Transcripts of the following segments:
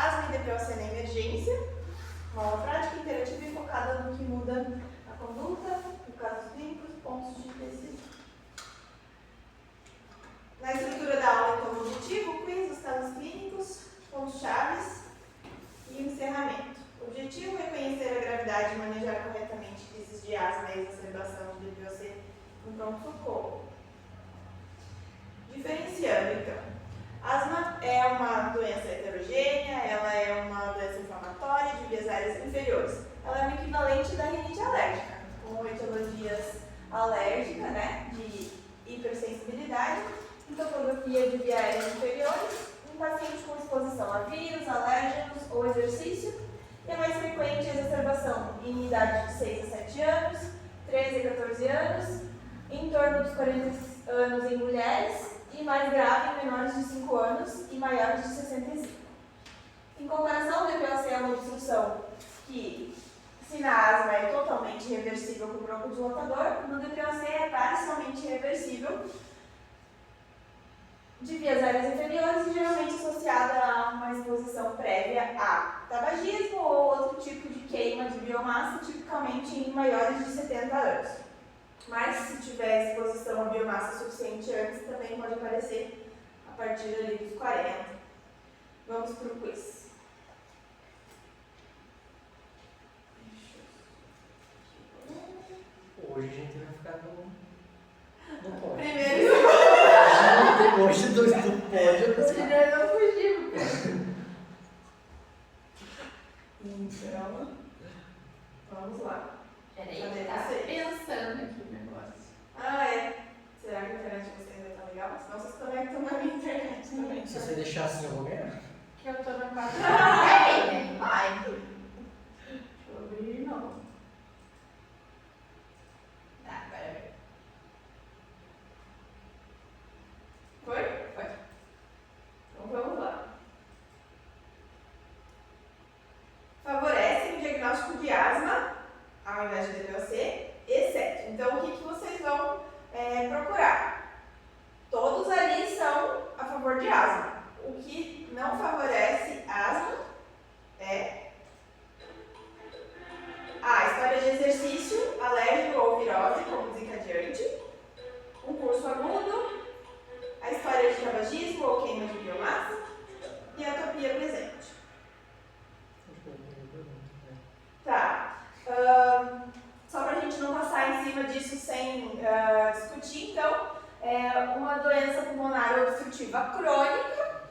Asma e DPOC na emergência, uma aula prática, interativa e focada no que muda a conduta, no casos clínicos, pontos de interesse. Na estrutura da aula, então, o objetivo, o quiz, os casos clínicos, pontos-chave e o encerramento. O objetivo é conhecer a gravidade e manejar corretamente crises de asma e exacerbação de DPOC no pronto-socorro. Diferenciando, então. Asma é uma doença heterogênea, ela é uma doença inflamatória de vias aéreas inferiores. Ela é o equivalente da rinite alérgica, com etiologias alérgicas, né, de hipersensibilidade, entopografia de vias aéreas inferiores, em pacientes com exposição a vírus, alérgenos ou exercício. E é mais frequente a exacerbação em idade de 6 a 7 anos, 13 a 14 anos, em torno dos 40 anos em mulheres e mais grave em menores de 5 anos e maiores de 65. Em comparação, o DPOC é uma obstrução que, se na asma é totalmente reversível com broncodilatador, no DPOC é parcialmente reversível de vias aéreas inferiores e geralmente associada a uma exposição prévia a tabagismo ou outro tipo de queima de biomassa, tipicamente em maiores de 70 anos. Mas se tiver exposição a biomassa suficiente antes, também pode aparecer a partir ali dos 40. Vamos para o quiz. Hoje a gente vai ficar no pódio. Primeiro. Depois do pódio. Primeiro não fugimos. Então, vamos lá. Peraí, Cadê tá vocês? pensando aqui o negócio. Ah, é? Será que a internet de vocês ainda tá legal? Senão vocês conectam na minha internet também. Se você deixar assim, eu vou ganhar. Que eu tô na parte. Peraí, né? Vai. Deixa eu abrir de novo. Tá, agora Foi? Foi. Então vamos lá. Favorece o diagnóstico de asma ao invés de DPOC, exceto. Então, o que vocês vão procurar? Todos ali são a favor de asma. O que não favorece asma é a história de exercício alérgico ou virose como desencadeante, um curso agudo, a história de tabagismo ou queima de biomassa e a atopia presente. Tá. Só para a gente não passar em cima disso sem discutir, então, uma doença pulmonar obstrutiva crônica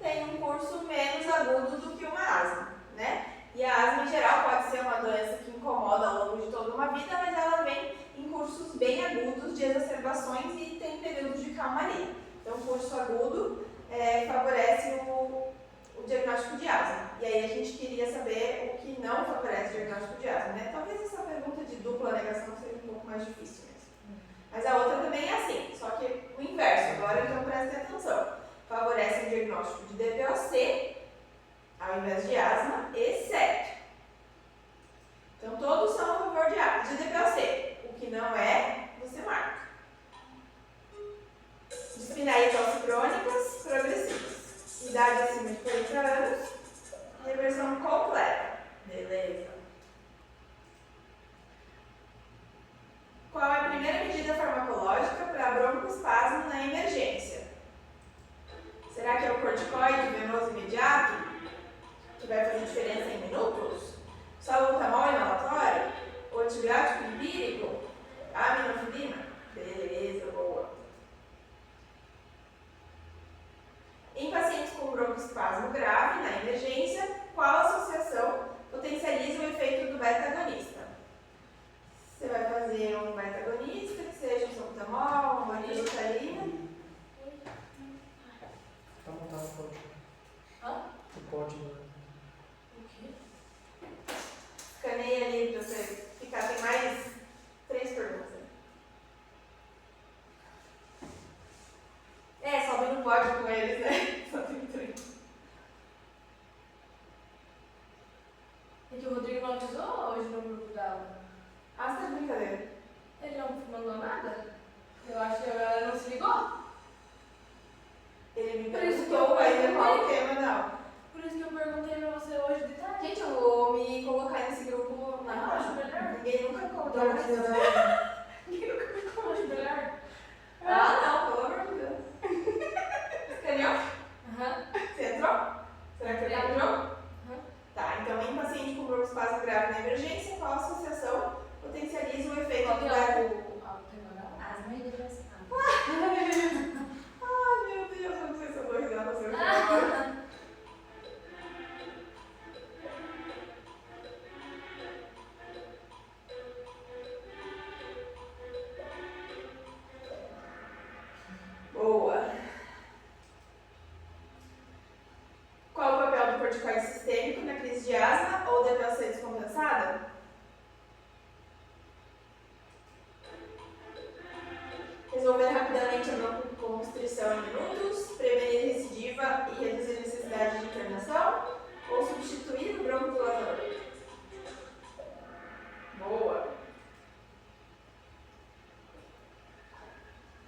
tem um curso menos agudo do que uma asma, né? E a asma, em geral, pode ser uma doença que incomoda ao longo de toda uma vida, mas ela vem em cursos bem agudos de exacerbações e tem períodos de calmaria. Então, o curso agudo favorece o diagnóstico de asma. E aí a gente queria saber o que não favorece o diagnóstico de asma, né? Talvez essa pergunta de dupla negação seja um pouco mais difícil mesmo. Mas a outra também é assim, só que o inverso. Agora, então, prestem atenção. Favorece o diagnóstico de DPOC ao invés de asma, exceto. Então, todos são a favor de DPOC. O que não é, você marca. Dispneia crônicas progressivas. Idade acima de 40 anos. Reversão completa. Beleza. Qual é a primeira medida farmacológica para broncoespasmo na emergência? Será que é o corticoide venoso imediato? Que vai fazer diferença em minutos? Salbutamol inalatório? O antibiótico empírico? Aminofilina? Beleza, boa. Em pacientes com broncoespasmo grave na emergência, qual associação potencializa o efeito do beta-agonista? Você vai fazer um beta-agonista, que seja um salbutamol, uma glicerina. Tá montado o pódio. Hã? O pódio. O quê? Escaneia ali para você ficar. Tem mais 3 perguntas. Sobe no pódio com eles, né? Só tem 3. É que o Rodrigo não avisou hoje no grupo da aula. Ah, você tá de brincadeira. Ele não mandou nada? Eu acho que a galera não se ligou. Ele me Por isso que perguntou eu ainda qual o perguntei. tema, não. Por Por isso que eu perguntei pra você hoje de tarde. Gente, eu vou me colocar nesse grupo na Eu acho melhor. Ninguém nunca me convidou. Então, aqui era... Ninguém nunca me Eu convidou. acho melhor. Ah, não, pelo amor de Deus. Entendeu? Aham. Você entrou? Será que você entrou? Aham. Tá, então em paciente com broncoespasmo grave na emergência, qual associação potencializa o efeito Qual do que gar... é o temporal? Asma e depressão. Ai, meu Deus, eu não sei se eu dou risada ou se eu choro. Boa. Qual o papel do corticoide sistêmico na crise de asma ou DPLC descompensada? Resolver rapidamente a broncoconstrição em minutos, prevenir recidiva e reduzir a necessidade de internação ou substituir o broncodilatador? Boa.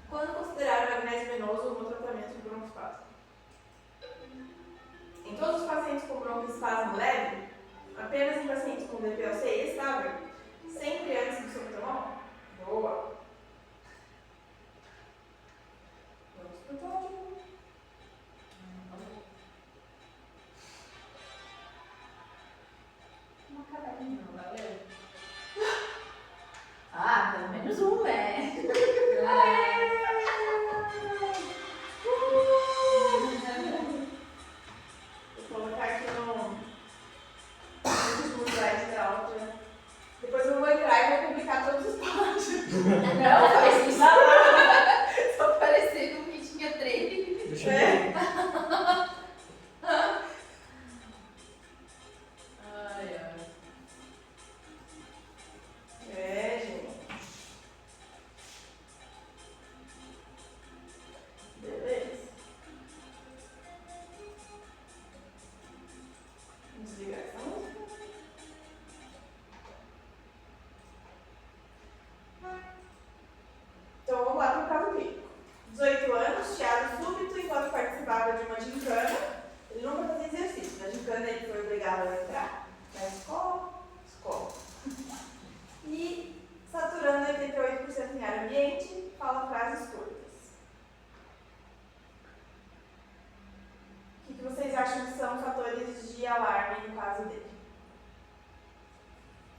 Quando considerar o magnésio venoso no tratamento de broncoespasmo? Em todos os pacientes com broncoespasmo leve, apenas em pacientes com DPLC estável, sempre antes do subtomão? Boa. Vamos pro pódio. Uma caverninha. Valeu. Ah, pelo menos um, né? Vou colocar aqui no último slide da aula. Depois eu vou entrar e vou publicar todos os pódios. Não, faz isso. Só parecendo que tinha três. Deixa eu ver. Ai, ai. Gente. Beleza. Vamos desligar essa música. Então vamos lá para o caso clínico. 18 anos, chiado súbito, enquanto participava de uma gincana. Ele nunca fazia exercício. Na gincana ele foi obrigado a entrar na escola. E saturando 88% em ar ambiente, fala frases curtas. O que vocês acham que são fatores de alarme no caso dele?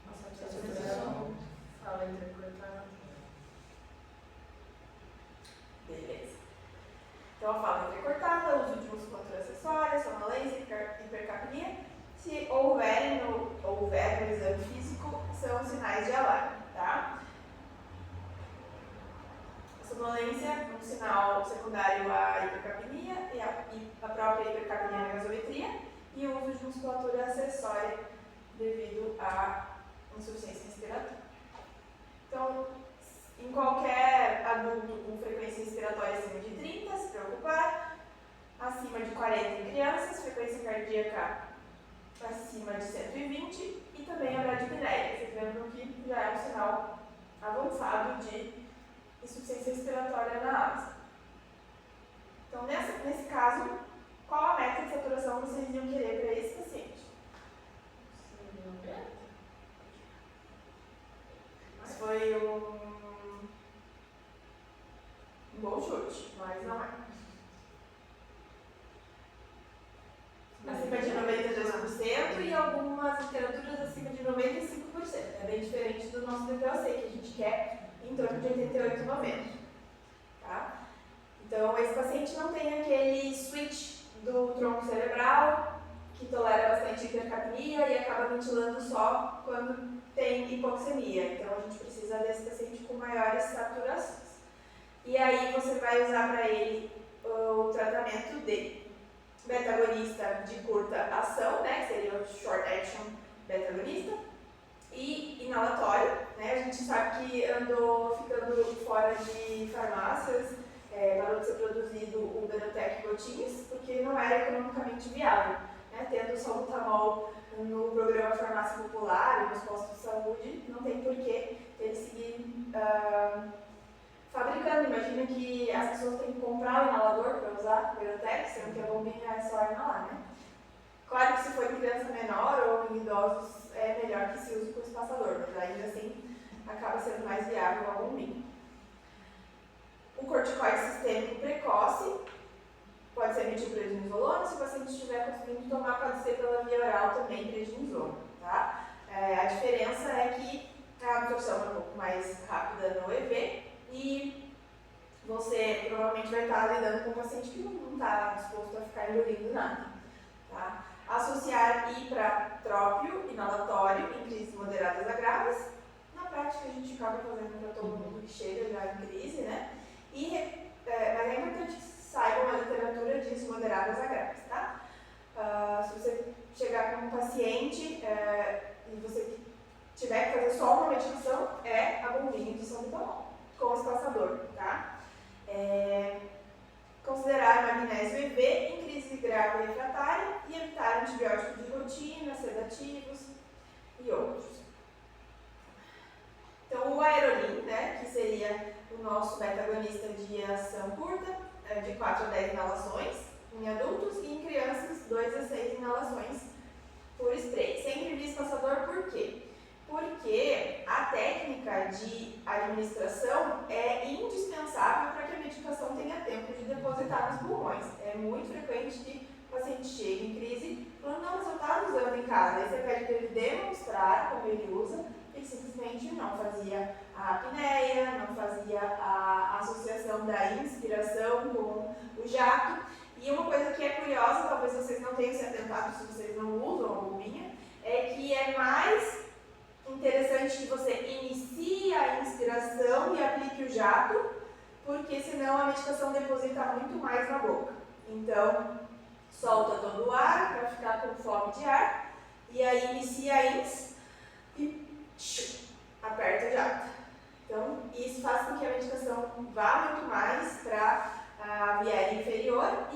Nossa, saturação. Fala entrecortada. Beleza. Então a fala entrecortada, uso de musculatura acessória, sonolência, hipercapnia. Se houver no exame físico, são sinais de alarme, tá? A sonolência é um sinal secundário à hipercapnia e a própria hipercapnia na gasometria e o uso de musculatura acessória devido à insuficiência respiratória. Então, em qualquer adulto com frequência respiratória acima de 30, se preocupar, acima de 40 em crianças, frequência cardíaca acima de 120 e também a bradipneia. Vocês lembram que já é um sinal avançado de insuficiência respiratória na asa. Então, nesse caso, qual a meta de saturação vocês iam querer para esse paciente? Isso foi um bom chute, mas não é. Acima de 92% e algumas literaturas acima de 95%. É bem diferente do nosso DPLC, que a gente quer em torno de 88, 90. Tá? Então, esse paciente não tem aquele switch do tronco cerebral, que tolera bastante hipercapnia e acaba ventilando só quando tem hipoxemia. Então, a gente precisa desse paciente com maiores saturações. E aí, você vai usar para ele o tratamento de beta-agonista de curta ação, né, que seria o short action beta-agonista, e inalatório, né, a gente sabe que andou ficando fora de farmácias, parou de ser produzido o Benotec gotinhas, porque não era economicamente viável, né, tendo salbutamol no programa Farmácia Popular e nos postos de saúde, não tem porquê ele seguir fabricando. Imagina que as pessoas têm que comprar o inalador para usar o Benotec, sendo que a bombinha é só inalar, né? criança menor ou em idosos é melhor que se use com espaçador, mas ainda assim acaba sendo mais viável a bombinha. O corticoide sistêmico precoce pode ser emitido prednisona, se o paciente estiver conseguindo tomar, pode ser pela via oral também prednisona, tá? A diferença é que a absorção é um pouco mais rápida no EV e você provavelmente vai estar lidando com um paciente que não está disposto a ficar engolindo nada, tá? Associar ipratrópio inalatório em crises moderadas a graves. Na prática a gente acaba fazendo para todo mundo que chega já em crise, né? Mas é importante que saibam, a literatura diz moderadas a graves, tá? Se você chegar com um paciente e você tiver que fazer só uma medicação, é a bombinha de salbutamol, com espaçador, tá? Considerar magnésio EV em crise grave e refratária e evitar antibióticos de rotina, sedativos e outros. Então, o aerolim, né, que seria o nosso beta-agonista de ação curta, de 4 a 10 inalações em adultos e em crianças 2 a 6 inalações por spray. Sempre via espaçador, por quê? Porque a técnica de administração é indispensável para que a medicação tenha tempo de depositar nos pulmões. É muito frequente que o paciente chegue em crise falando, não, mas eu estava usando em casa. Aí você pede para ele demonstrar como ele usa, ele simplesmente não fazia a apneia, não fazia a associação da inspiração com o jato. E uma coisa que é curiosa, talvez vocês não tenham se atentado se vocês não usam a bombinha, é que é mais interessante que você inicie a inspiração e aplique o jato, porque senão a medicação deposita muito mais na boca. Então, solta todo o ar para ficar com fome de ar, e aí inicia a ins e aperta o jato. Então, isso faz com que a medicação vá muito mais para a via aérea inferior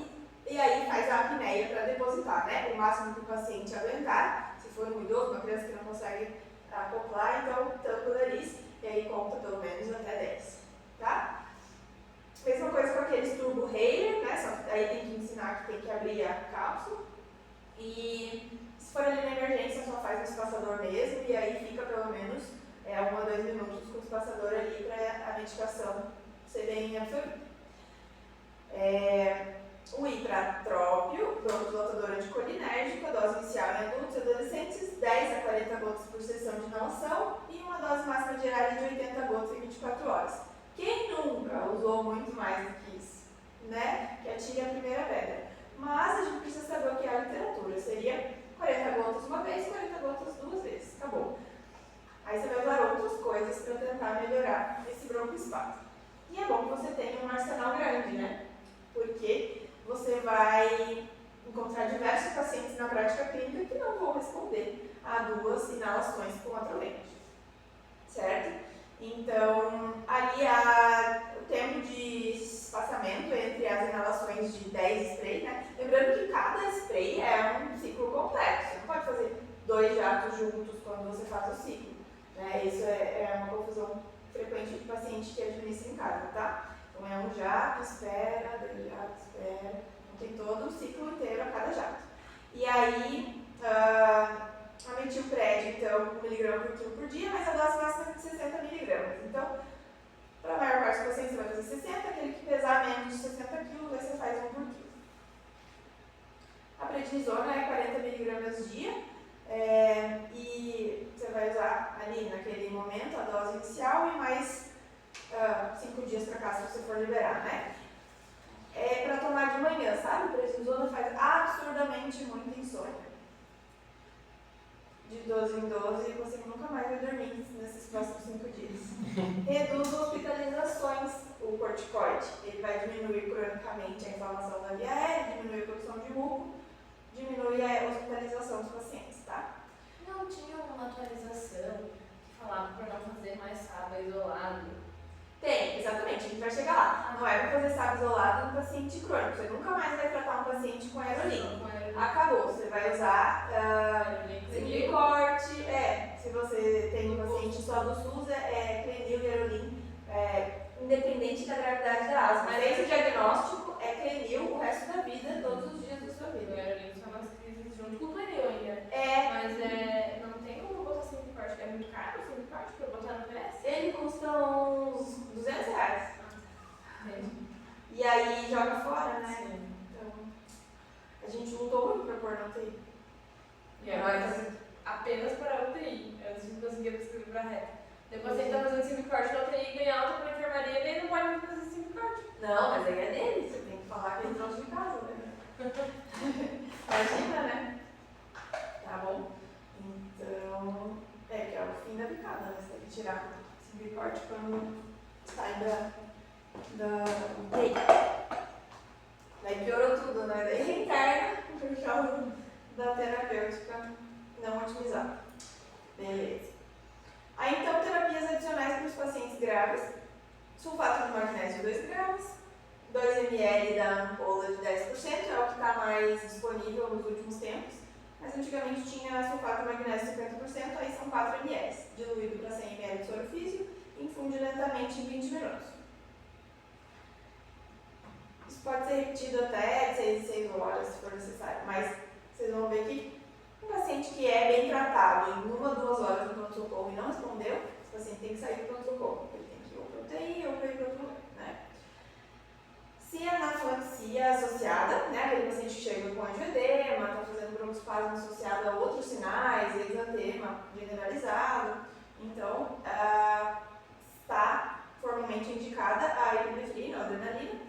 e aí faz a apneia para depositar, né? O máximo que o paciente aguentar, se for um idoso, uma criança que não consegue acoplar, então tampa o nariz e aí conta pelo menos até 10, tá? Mesma coisa com aqueles turbo Haler, né? Só que aí tem que ensinar que tem que abrir a cápsula e se for ali na emergência só faz no espaçador mesmo e aí fica pelo menos 1 a 2 minutos com o espaçador ali para a medicação ser bem absorvida. O ipratrópio, broncodilatador anticolinérgico, a dose inicial em adultos e adolescentes, 10 a 40 gotas por sessão de inalação e uma dose máxima diária de 80 gotas em 24 horas. Quem nunca usou muito mais do que isso, né? Que atire a primeira pedra. Mas a gente precisa saber o que é a literatura. Seria 40 gotas uma vez, 40 gotas 2 vezes. Acabou. Aí você vai usar outras coisas para tentar melhorar esse broncoespasmo. E é bom que você tenha um arsenal grande, né? Porque você vai encontrar diversos pacientes na prática clínica que não vão responder a 2 inalações com atrovente, certo? Então, ali o tempo de espaçamento entre as inalações de 10 sprays, né? Lembrando que cada spray é um ciclo completo, você não pode fazer 2 jatos juntos quando você faz o ciclo, né? Isso é uma confusão frequente de paciente que administra em casa, tá? Então, é um jato, espera, 2 jatos, espera. Então, tem todo o ciclo inteiro a cada jato. E aí, a metilpred, então, 1 mg por quilo por dia, mas a dose máxima é de 60 mg. Então, para a maior parte dos pacientes, você vai fazer 60, aquele que pesar menos de 60 kg, aí você faz 1 por quilo. A prednisona é 40 mg dia, e você vai usar ali naquele momento a dose inicial e mais 5 dias para cá, se você for liberar, né? É para tomar de manhã, sabe? A prednisona faz absurdamente muita insônia. De 12 em 12, você nunca mais vai dormir nesses próximos 5 dias. Reduz hospitalizações, o corticoide. Ele vai diminuir cronicamente a inflamação da via aérea, diminuir a produção de muco, diminui a hospitalização dos pacientes, tá? Não tinha uma atualização que falava para não fazer mais sábado isolado. Tem, exatamente, a gente vai chegar lá. Não é para fazer sábado isolado no paciente crônico. Você nunca mais vai tratar um paciente com aerolim. Acabou, você vai usar corte. Se você tem um paciente só do SUS, Clenil e aerolim, independente da gravidade da asma. Mas esse diagnóstico é Clenil o resto da vida, todos os dias da sua vida. O aerolim só nas crises junto com o pneu ainda. Depois ele tá fazendo semicorte na UTI, ganha alta pra enfermaria, ele não pode mais fazer semicorte. Não, mas aí é dele, você tem que falar que ele trouxe de casa, né? Imagina, né? Tá bom? Então, que é o fim da picada, né? Você tem que tirar esse bicorte quando sai da UTI. Daí piorou tudo, né? Daí reencarna por causa da terapêutica não otimizada. Beleza. Aí então, terapias adicionais para os pacientes graves. Sulfato de magnésio 2 gramas, 2 ml da ampola de 10%, é o que está mais disponível nos últimos tempos. Mas antigamente tinha sulfato de magnésio 50%, aí são 4 ml, diluído para 100 ml de soro físico, infunde lentamente em 20 minutos. Isso pode ser repetido até 6 horas, se for necessário, mas vocês vão ver que um paciente que é bem tratado em 1 ou 2 horas no pronto-socorro e não respondeu, esse paciente tem que sair do pronto-socorro, ele tem que ir ou para UTI ou para ir para outro lugar, né? Se a anafilaxia associada, né, aquele paciente que chega com angioedema, está fazendo broncoespasmo associado a outros sinais, exantema generalizado, então está formalmente indicada a epinefrina, a adrenalina,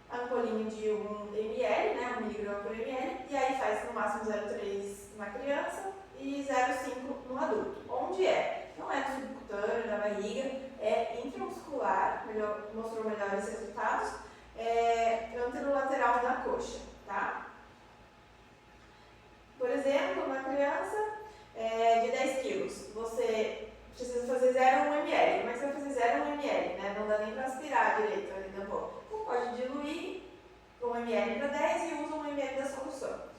a ampolinha de 1 ml, né, 1 mg por ml, e aí faz no máximo 0,3 na criança e 0,5 no adulto. Onde é? Não é no subcutâneo, na barriga, é intramuscular, mostrou melhores resultados, anterolateral da coxa, tá? Por exemplo, uma criança de 10 quilos, você precisa fazer 0,1 ml. Como é que você vai fazer 0,1 ml? Né? Não dá nem para aspirar direito ali da boca. Então pode diluir 1 ml para 10 e usa 1 ml da solução.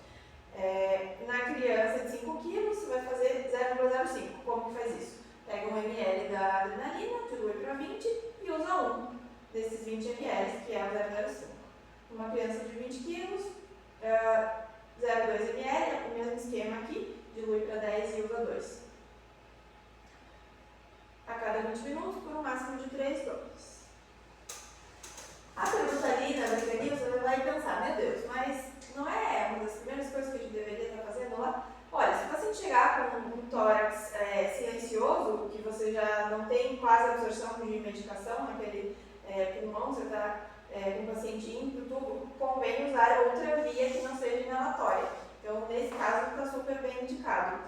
Na criança de 5 quilos, você vai fazer 0,05. Como que faz isso? Pega 1 ml da adrenalina, dilui para 20 e usa 1 desses 20 ml, que é o 0,05. Uma criança de 20 quilos, 0,2 ml, o mesmo esquema aqui, dilui para 10 e usa 2. A cada 20 minutos, por um máximo de 3 doses. A pergunta ali na glicemia, você vai pensar, meu Deus, mas não é uma das primeiras coisas que a gente deveria estar fazendo lá? Olha, se o paciente chegar com um tórax silencioso, que você já não tem quase absorção de medicação naquele pulmão, você está com o paciente indo para o tubo, convém usar outra via que não seja inalatória. Então, nesse caso, está super bem indicado.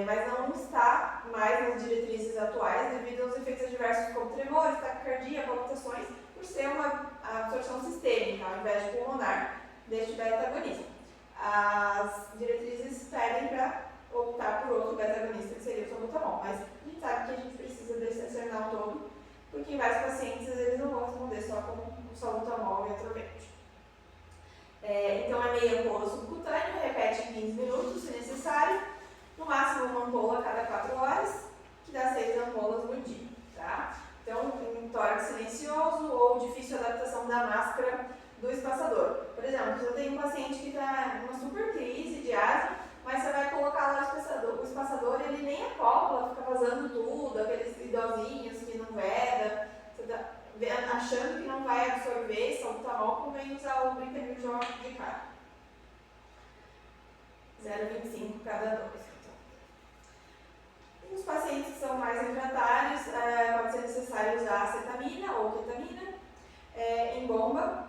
Mas não está mais nas diretrizes atuais devido aos efeitos adversos como tremores, taquicardia, palpitações, por ser uma absorção sistêmica ao invés de pulmonar deste beta-agonista. As diretrizes pedem para optar por outro beta-agonista, que seria o salbutamol, mas a gente sabe que a gente precisa desse arsenal todo, porque em vários pacientes eles não vão responder só com o salbutamol e atrovente. Então é meia ampola subcutânea, repete em 15 minutos se necessário, no máximo uma ampola a cada 4 horas, que dá 6 ampolas no dia, tá? Então, um tórax silencioso ou difícil adaptação da máscara do espaçador. Por exemplo, você tem um paciente que está numa super crise de asma, mas você vai colocar lá o espaçador, ele nem acopla, fica vazando tudo, aqueles idosinhos que não veda, você está achando que não vai absorver salbutamol, convém usar o brinquedinho de cara. 0,25 cada dose. Nos pacientes que são mais refratários, pode ser necessário usar acetamina ou ketamina em bomba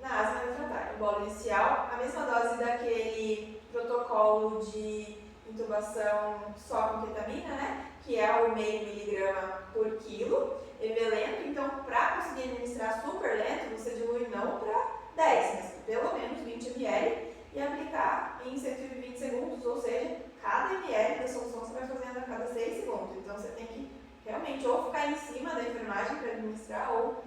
na asma refratária. Bola inicial, a mesma dose daquele protocolo de intubação só com ketamina, né? Que é o meio miligrama por quilo, lento. Então, para conseguir administrar super lento, você dilui não para 10, mas pelo menos 20 ml e aplicar em 120 segundos, ou seja, cada ml da solução você vai fazendo a cada 6 segundos. Então você tem que realmente ou ficar em cima da enfermagem para administrar ou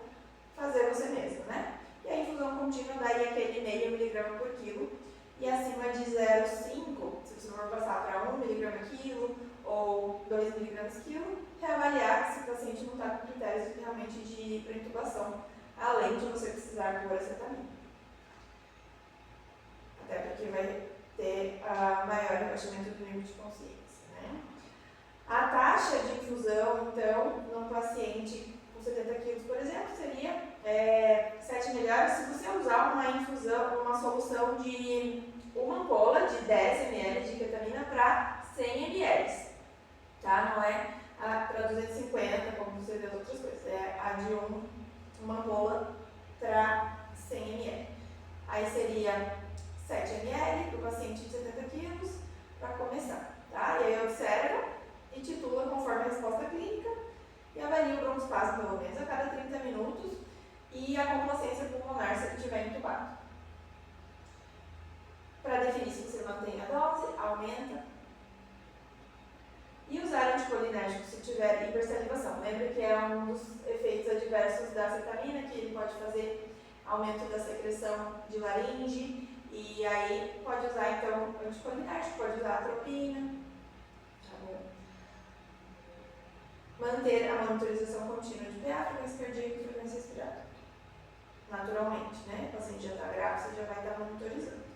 fazer você mesmo, né? E a infusão contínua daí aquele meio miligrama por quilo e acima de 0,5, se você for passar para 1 miligrama quilo ou 2 miligramas quilo, reavaliar se o paciente não está com critérios realmente de intubação, além de você precisar por acetamina. Até porque vai ter maior rebaixamento do nível de consciência, né? A taxa de infusão, então, num paciente com 70 quilos, por exemplo, seria 7 melhores se você usar uma infusão, uma solução de uma ampola de 10 ml de ketamina para 100 ml, tá? Não é para 250 uma ampola para 100 ml. Aí seria 7 ml para o paciente de 70 quilos para começar. Tá? E aí observa e titula conforme a resposta clínica e avalia o broncoespasmo pelo menos a cada 30 minutos e a complacência pulmonar se ele estiver entubado. Para definir se você mantém a dose, aumenta. E usar anticolinérgico se tiver hipersalivação. Lembra que é um dos efeitos adversos da acetamina, que ele pode fazer aumento da secreção de laringe, e aí pode usar então anticolinérgico, pode usar atropina. Tá bom? Manter a monitorização contínua de PA, frequência cardíaca e frequência respiratória. Naturalmente, né? O paciente já está grave, você já vai estar monitorizando.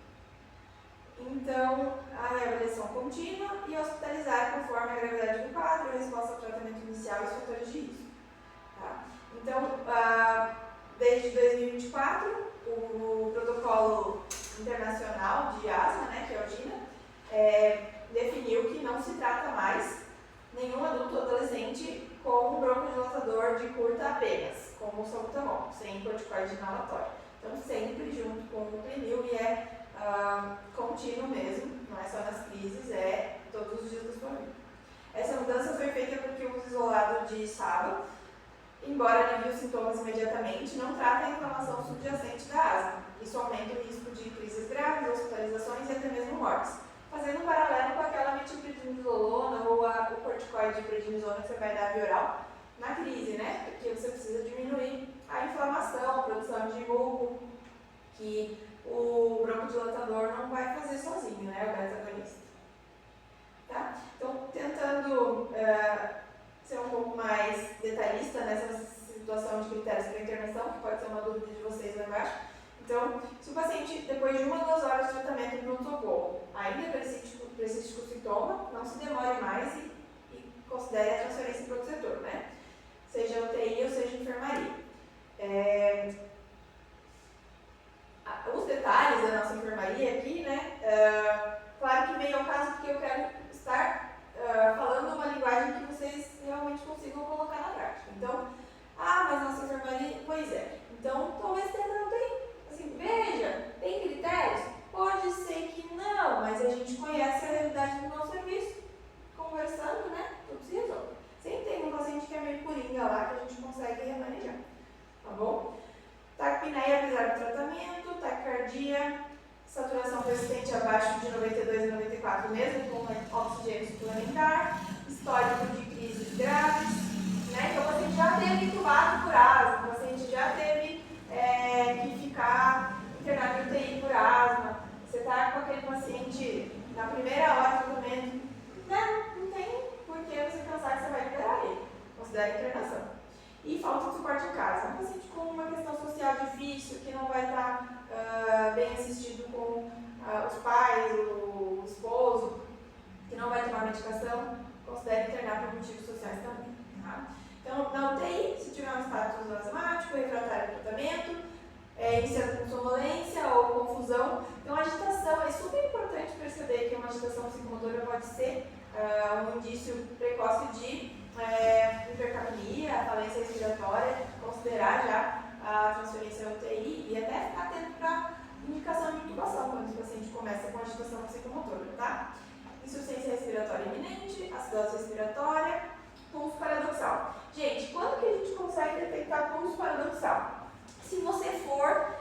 Então, a reavaliação contínua e hospitalizar conforme a gravidade do quadro, a resposta ao tratamento inicial e os fatores de risco. Tá? Então, desde 2024, o protocolo internacional de asma, né, que é o GINA, definiu que não se trata mais nenhum adulto ou adolescente com um broncodilatador de curta apenas, como o salbutamol, sem corticoide inalatório. Então, sempre junto com o Plenil e contínuo mesmo, não é só nas crises, é todos os dias da sua vida. Essa mudança foi feita porque o uso isolado de SABA, embora alivie os sintomas imediatamente, não trata a inflamação subjacente da asma. Isso aumenta o risco de crises graves, hospitalizações e até mesmo mortes. Fazendo um paralelo com aquela metilprednisolona ou o corticoide prednisona que você vai dar via oral na crise, né? Porque você precisa diminuir a inflamação, a produção de muco, que o broncodilatador não vai fazer sozinho, né? O beta-agonista. Tá? Então, tentando ser um pouco mais detalhista nessa situação de critérios para intervenção, que pode ser uma dúvida de vocês lá embaixo. Então, se o paciente, depois de 1 a 2 horas de tratamento em pronto-socorro, ainda persiste com o sintoma, não se demore mais e considere a transferência para outro setor, né? Seja UTI ou seja enfermaria. Os detalhes da nossa enfermaria aqui, né? Claro que vem ao caso porque eu quero estar falando uma linguagem que vocês realmente consigam colocar na prática. Então, mas nossa enfermaria, pois é. Então, talvez não tem, assim, veja, tem critérios? Pode ser que não, mas a gente conhece a realidade do nosso serviço, conversando, né? Tudo se resolve. Sempre tem um paciente que é meio coringa lá que a gente consegue remanejar, tá bom? Taquipneia apesar do tratamento, taquicardia, saturação persistente abaixo de 92 e 94, mesmo com oxigênio suplementar, histórico de crises graves, né? Então o paciente já teve intubado por asma, o paciente já teve que ficar internado em UTI por asma, você está com aquele paciente na primeira hora do tratamento, né? Não tem por que você pensar que você vai liberar ele, considera internação. E falta de suporte em casa. Um paciente com uma questão social difícil, que não vai estar bem assistido com os pais, o esposo, que não vai tomar medicação, considere internar por motivos sociais também. Tá? Então, na UTI, se tiver um status asmático, refratário ao tratamento, iniciando com sonolência ou confusão. Então, a agitação, é super importante perceber que uma agitação psicomotora pode ser um indício precoce de hipercapnia, falência respiratória, considerar já a transferência à UTI e até ficar atento para indicação de intubação quando o paciente começa com agitação psicomotora, tá? Insuficiência respiratória iminente, acidose respiratória, pulso paradoxal. Gente, quando que a gente consegue detectar pulso paradoxal? Se você for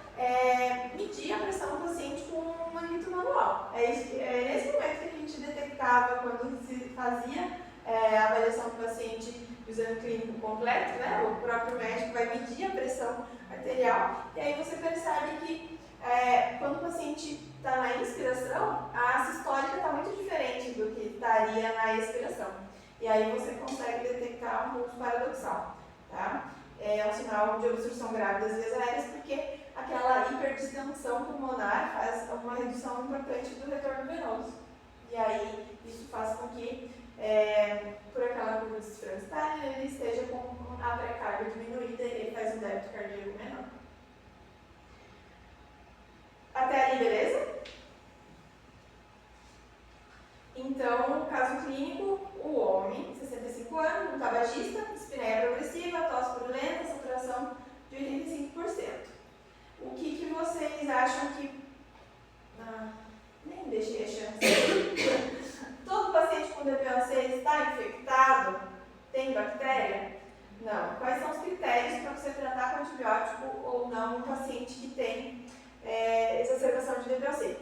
medir a pressão do paciente com um manito manual. É nesse momento que a gente detectava quando se fazia a avaliação do paciente do exame clínico completo, né? O próprio médico vai medir a pressão arterial e aí você percebe que quando o paciente está na inspiração, a sistólica está muito diferente do que estaria na expiração. E aí você consegue detectar um pulso paradoxal, tá? É um sinal de obstrução grave das vias aéreas porque aquela hiperdistensão pulmonar faz uma redução importante do retorno venoso. E aí isso faz com que por aquela curva de Sfranstein, ele esteja com a pré-carga diminuída e ele faz um débito cardíaco menor. Até ali, beleza? Então, caso clínico, o homem, 65 anos, um tabagista, espinéia progressiva, tosse purulenta, saturação de 85%. O que vocês acham que... nem deixei a chance. Todo paciente com DPOC está infectado? Tem bactéria? Não. Quais são os critérios para você tratar com antibiótico ou não um paciente que tem exacerbação de DPOC?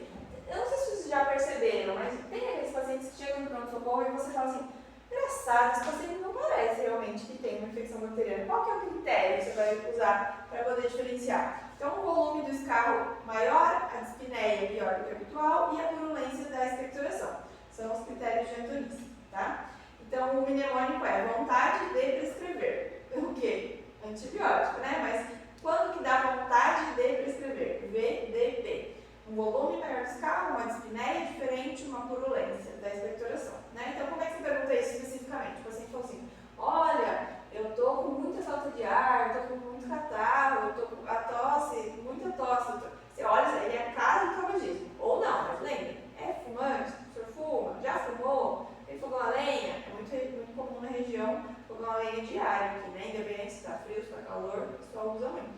Eu não sei se vocês já perceberam, mas tem aqueles pacientes que chegam no pronto-socorro e você fala assim, engraçado, esse paciente não parece realmente que tem uma infecção bacteriana. Qual que é o critério que você vai usar para poder diferenciar? Então, o volume do escarro maior, a dispneia pior do que a habitual e a purulência da expectoração. São os critérios de Antonis, tá? Então, o mnemônico é vontade de prescrever. O quê? Antibiótico, né? Mas quando que dá vontade de prescrever? VDP. Um volume maior do escarro, uma dispneia diferente, uma purulência da expectoração, né? Então, como é que você pergunta isso especificamente? O paciente falou assim, olha, eu tô com muita falta de ar, tô com muito catarro, eu tô com a tosse, muita tosse. Você olha, ele é caso de tabagismo. Ou não, mas lembre, é fumante, o senhor fuma, já fumou, tem fogão a lenha, é muito comum na região fogão a lenha diário aqui, né? Independente se está frio, se está calor, o pessoal usa muito.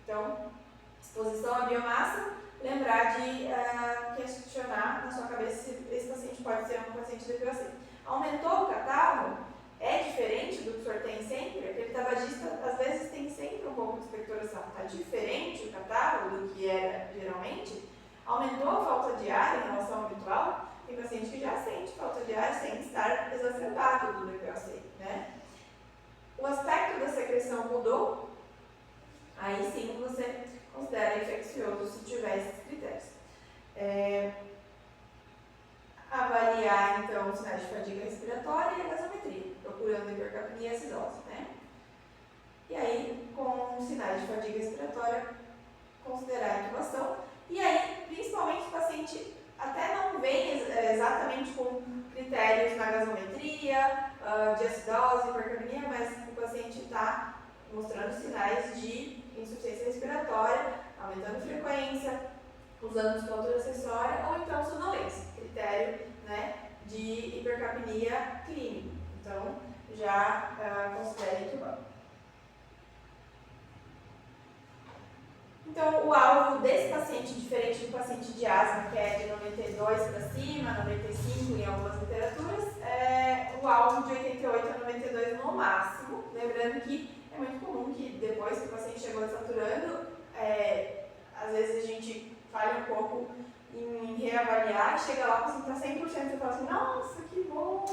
Então, exposição à biomassa, lembrar de questionar na sua cabeça se esse paciente pode ser um paciente de DPOC. Aumentou o catarro? É diferente do que o senhor tem sempre? Aquele tabagista, às vezes, tem sempre um pouco de expectoração. Está diferente o catarro do que era geralmente? Aumentou a falta de ar em relação ao habitual? Tem paciente que já sente falta de ar sem estar exacerbado do DPOC, né? O aspecto da secreção mudou? Aí sim você considera infeccioso se tiver esses critérios. Avaliar, então, os sinais de fadiga respiratória e a gasometria, procurando hipercapnia e acidose, né? E aí, com sinais de fadiga respiratória, considerar a intubação. E aí, principalmente, o paciente até não vem exatamente com critérios na gasometria, de acidose, hipercapnia, mas o paciente está mostrando sinais de insuficiência respiratória, aumentando frequência, usando musculatura acessória ou então sonolência, critério, né, de hipercapnia clínica. Então, já considere intubado. Então, o alvo desse paciente, diferente do paciente de asma, que é de 92 para cima, 95 em algumas literaturas, é o alvo de 88 a 92 no máximo. Lembrando que é muito comum que depois que o paciente chegou desaturando, às vezes a gente falha um pouco em reavaliar e chega lá, o paciente está 100% e fala assim, nossa, que bom!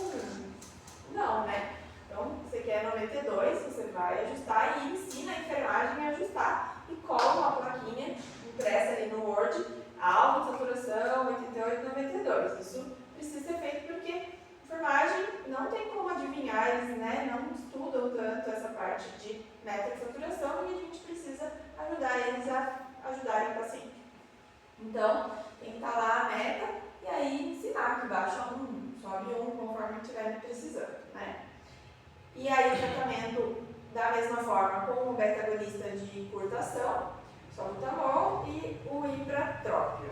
Não, né? Então, você quer 92, você vai ajustar e ensina a enfermagem a ajustar e cola uma plaquinha impressa ali no Word, alvo de saturação, 88, 92. Isso precisa ser feito porque a enfermagem não tem como adivinhar, eles, né, não estudam tanto essa parte de meta de saturação e a gente precisa ajudar eles a ajudarem o paciente. Então, tem que estar lá a meta e aí ensinar que baixa 1, sobe 1 conforme estiver precisando, né? E aí o tratamento da mesma forma com o beta-agonista de curta ação, salbutamol e o ipratrópio,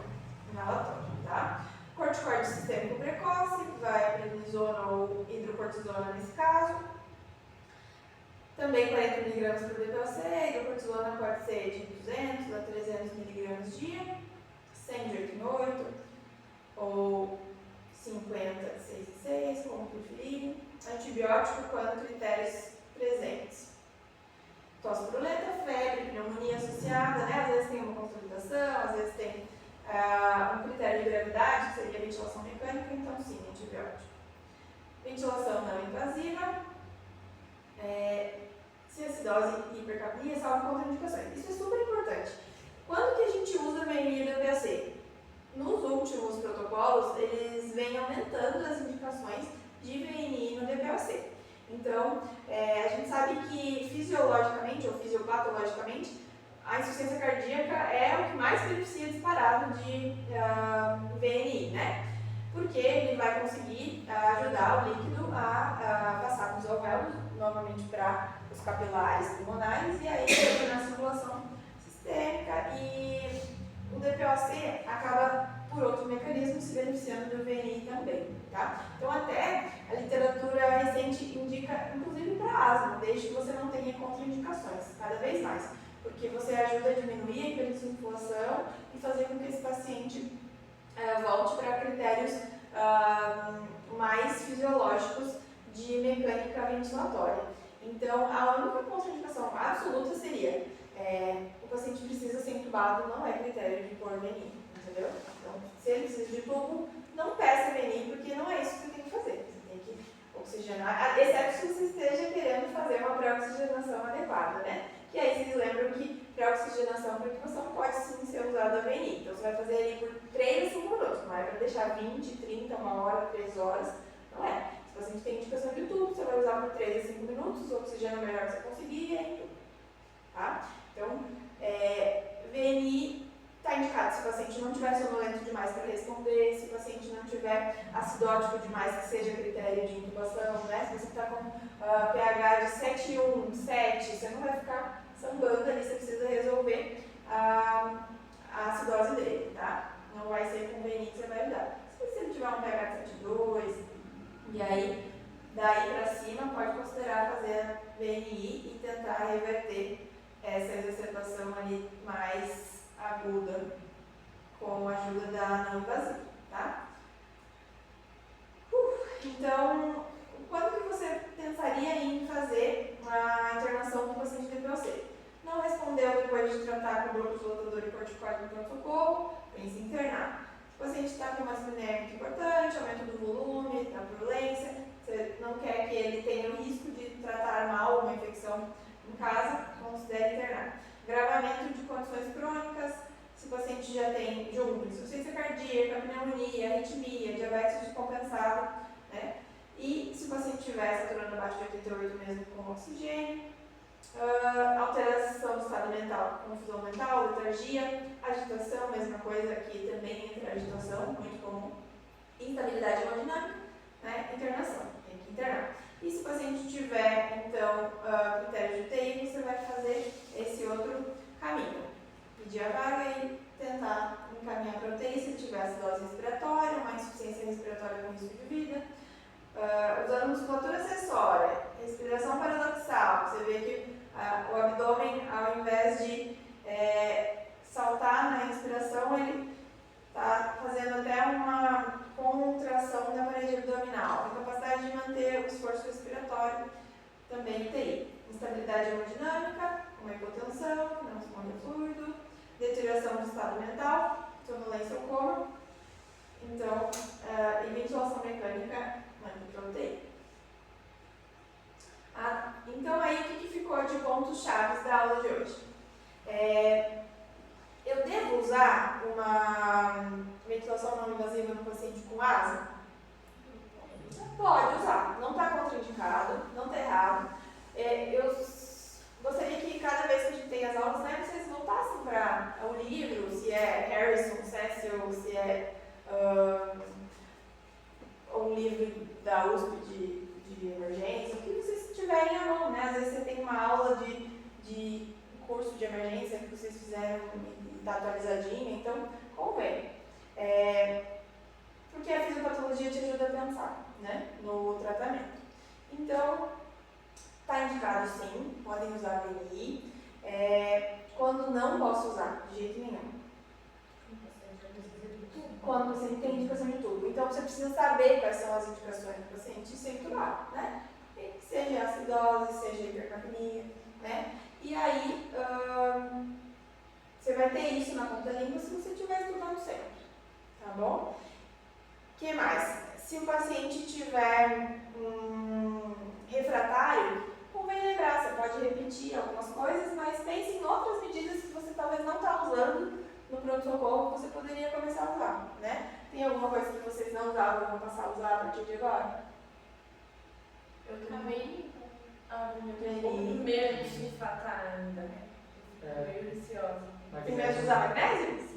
inalatório, tá? Corticoide sistêmico precoce, vai prednisona ou hidrocortisona nesse caso. Também 40 mg por DPOC, hidrocortisona pode ser de 200 a 300 mg dia, 100 de 8 em 8, ou 50 de 6 em 6, como preferirem. Antibiótico quando critérios presentes. Tosse purulenta, febre, pneumonia associada, né? Às vezes tem uma consolidação, às vezes tem um critério de gravidade, que seria ventilação mecânica, então sim, antibiótico. Ventilação não invasiva, ciacidose e hipercapnia, salvo contraindicações. Isso é super importante. Quando que a gente usa VNI e DPOC? Nos últimos protocolos, eles vêm aumentando as indicações de VNI no DPOC. Então, a gente sabe que fisiologicamente ou fisiopatologicamente, a insuficiência cardíaca é o que mais beneficia disparado de VNI, né? Porque ele vai conseguir ajudar o líquido a passar dos alvéolos novamente para os capilares pulmonares e aí na circulação sistêmica e o DPOC acaba por outro mecanismo se beneficiando do VNI também, tá? Então até a literatura recente indica, inclusive para asma, desde que você não tenha contraindicações, cada vez mais. porque você ajuda a diminuir a hiperinflação e fazer com que esse paciente volte para critérios mais fisiológicos de mecânica ventilatória. Então, a única contraindicação absoluta seria o paciente precisa ser entubado, não é critério de pôr VNI, entendeu? Então, se ele precisa de tubo, não peça VNI, porque não é isso que você tem que fazer. Você tem que oxigenar, exceto se você esteja querendo fazer uma pré-oxigenação adequada, né? Que aí vocês lembram que pré-oxigenação para intubação pode sim ser usada a VNI. Então, você vai fazer ali por 3 a 5 minutos, não é para deixar 20, 30, 1 hora, 3 horas, não é. Se o paciente tem indicação de tubo, você vai usar por 3 a 5 minutos, oxigena o melhor que você conseguir e aí tudo. Tá? Então, VNI está indicado se o paciente não estiver sonolento demais para responder, se o paciente não estiver acidótico demais, que seja critério de intubação, né? Se você está com pH de 7,1, 7, você não vai ficar sambando ali, você precisa resolver a acidose dele, tá? Não vai ser com VNI que você vai ajudar. Se ele tiver um pH de 7,2, e aí daí para cima pode considerar fazer VNI e tentar reverter essa exacerbação ali mais aguda com a ajuda da não invasiva, tá? Então, quando que você pensaria em fazer a internação do paciente DPOC? Não respondeu depois de tratar com broncodilatador e corticoide no pronto-socorro, pense em internar. Se o paciente está com uma espinéia muito importante, aumento do volume, da purulência, você não quer que ele tenha o risco de tratar mal uma infecção em casa, considere internar. Gravamento de condições crônicas, se o paciente já tem junto insuficiência cardíaca, pneumonia, arritmia, diabetes descompensada, né? E se o paciente estiver saturando abaixo de 88 mesmo com oxigênio, alteração do estado mental, confusão mental, letargia, agitação, mesma coisa aqui também entra agitação, muito comum, instabilidade hemodinâmica, né? Internação, tem que internar. E se o paciente tiver, então, critério de UTI, você vai fazer esse outro caminho. Pedir a vaga e tentar encaminhar para UTI se tiver acidose respiratória, uma insuficiência respiratória com risco de vida. Usando musculatura acessória, respiração paradoxal, você vê que o abdômen, ao invés de saltar na respiração, ele está fazendo até uma contração da parede abdominal. Incapacidade de manter o esforço respiratório, também UTI. Instabilidade hemodinâmica, uma hipotensão, que não responde a fluido, deterioração do estado mental, sonolência ou coma. Então, e ventilação mecânica, manda para UTI. Então, aí o que ficou de pontos chaves da aula de hoje? Eu devo usar uma ventilação não invasiva no paciente com asma? Pode usar, não está contraindicado, não está errado. Eu gostaria que cada vez que a gente tem as aulas, né, vocês voltassem para o livro, se é Harrison, Cecil, se é um livro da USP de emergência, o que vocês tiverem à mão, né? Às vezes você tem uma aula de curso de emergência que vocês fizeram e está atualizadinha, então convém. Porque a fisiopatologia te ajuda a pensar, né, no tratamento. Então, está indicado sim, podem usar VNI. Quando não posso usar, de jeito nenhum. Quando você tem indicação de tubo. Então, você precisa saber quais são as indicações do paciente sem tubar, né? Seja acidose, seja hipercapnia, né? E aí, você vai ter isso na ponta da língua se você estiver estudando sempre, tá bom? O que mais? Se o paciente tiver refratário, convém lembrar, você pode repetir algumas coisas, mas pense em outras medidas que você talvez não está usando no pronto-socorro que você poderia começar a usar, né? Tem alguma coisa que vocês não usavam e vão passar a usar a partir de agora? Eu também VNI. medo de infartar ainda, né? Meio receosa. Tem medo de usar magnésio?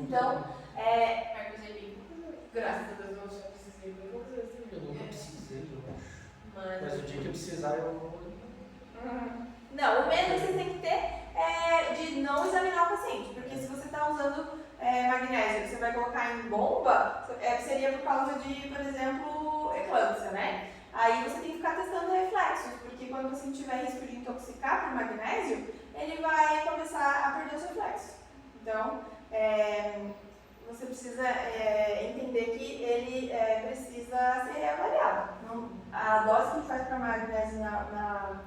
Então, Marcos Eli, graças a Deus, eu já precisei de poucas vezes. Eu nunca precisei, eu acho. Mas Mas o dia que eu precisar, eu vou. não, o medo que você tem que ter é de não examinar o paciente, porque se você está usando magnésio, você vai colocar em bomba, seria por causa de, por exemplo, eclâmpsia, né? Aí você tem que ficar testando reflexos, porque quando o paciente tiver risco de intoxicar por magnésio, ele vai começar reflexos. Então, você precisa entender que ele precisa ser reavaliado. A dose que faz para magnésio na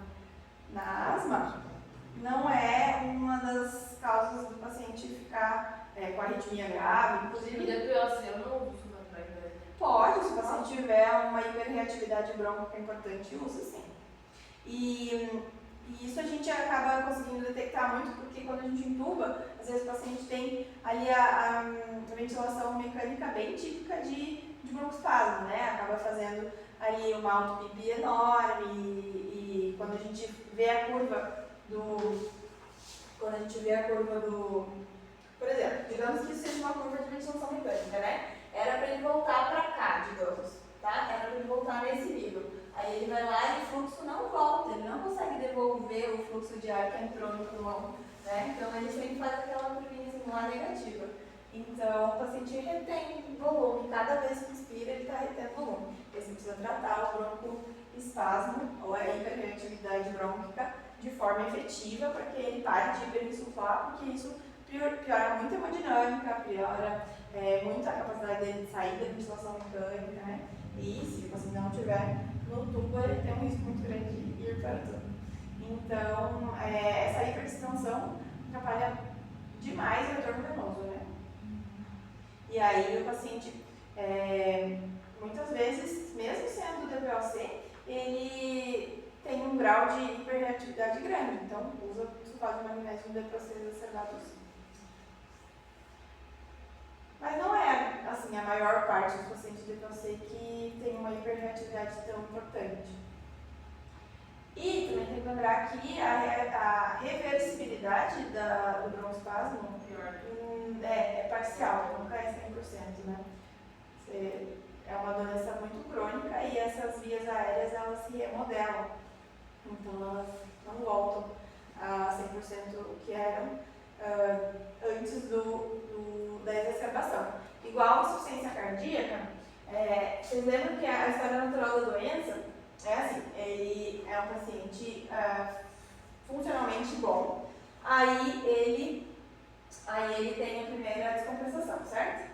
asma não é uma das causas do paciente ficar com arritmia grave. O Inclusive, DPOC eu não uso na magnésio. pode, se o paciente tiver uma hiperreatividade brônquica importante, usa sim. E isso a gente acaba conseguindo detectar muito porque quando a gente intuba, às vezes o paciente tem ali a ventilação mecânica bem típica de broncoespasmo, né? Acaba fazendo ali uma autopipi enorme e quando a gente vê a curva por exemplo, digamos que isso seja uma curva de ventilação mecânica, né? Era para ele voltar para cá, digamos, tá? Era para ele voltar nesse nível. Aí ele vai lá e o fluxo não volta, ele não consegue devolver o fluxo de ar que entrou no pulmão, né? Então ele sempre faz aquela curvinha assim, lá negativa. Então o paciente retém volume, cada vez que inspira ele está retendo volume. Aí você precisa tratar o broncoespasmo ou a hiperreatividade brônquica de forma efetiva para que ele pare de hiperinsuflar, porque isso piora muito a hemodinâmica, piora muito a capacidade dele de sair da ventilação mecânica, né? E se o paciente não tiver no tubo, ele tem um risco muito grande de ir para o tubo. Então, essa hiperextensão atrapalha demais o retorno venoso, né? E aí o paciente, muitas vezes, mesmo sendo DPOC, ele tem um grau de hiperreatividade grande, então usa sulfato de magnésio no DPOC exacerbado. Mas não é, assim, a maior parte dos pacientes de DPOC que tem uma hiperreatividade tão importante. E também tem que lembrar que a reversibilidade do broncoespasmo é parcial, nunca é 100%, né? É uma doença muito crônica e essas vias aéreas, elas se remodelam. Então, elas não voltam a 100% o que eram antes da exacerbação. Igual a insuficiência cardíaca, vocês lembram que a história natural da doença é assim, ele é um paciente funcionalmente bom, aí ele tem a primeira descompensação, certo?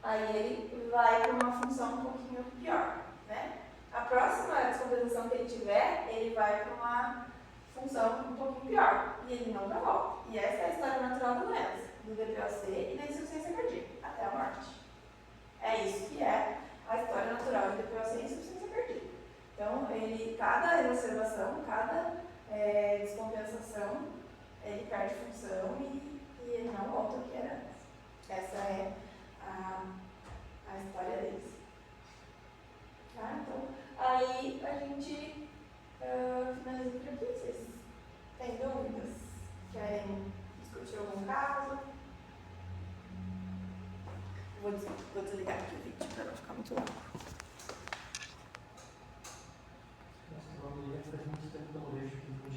Aí ele vai para uma função um pouquinho pior, né? A próxima descompensação que ele tiver, ele vai para uma função um pouquinho pior, e ele não dá volta. E essa é a história natural da doença, do DPOC e da insuficiência cardíaca, até a morte. É isso que é a história natural de DPOC e insuficiência cardíaca. Então, cada exacerbação, cada descompensação, ele perde função e ele não volta ao que era antes. Essa é a história deles. Tá? Então, aí a gente finaliza por aqui. Vocês têm dúvidas? Querem discutir algum caso? Vou desligar aqui o vídeo para não ficar muito longo.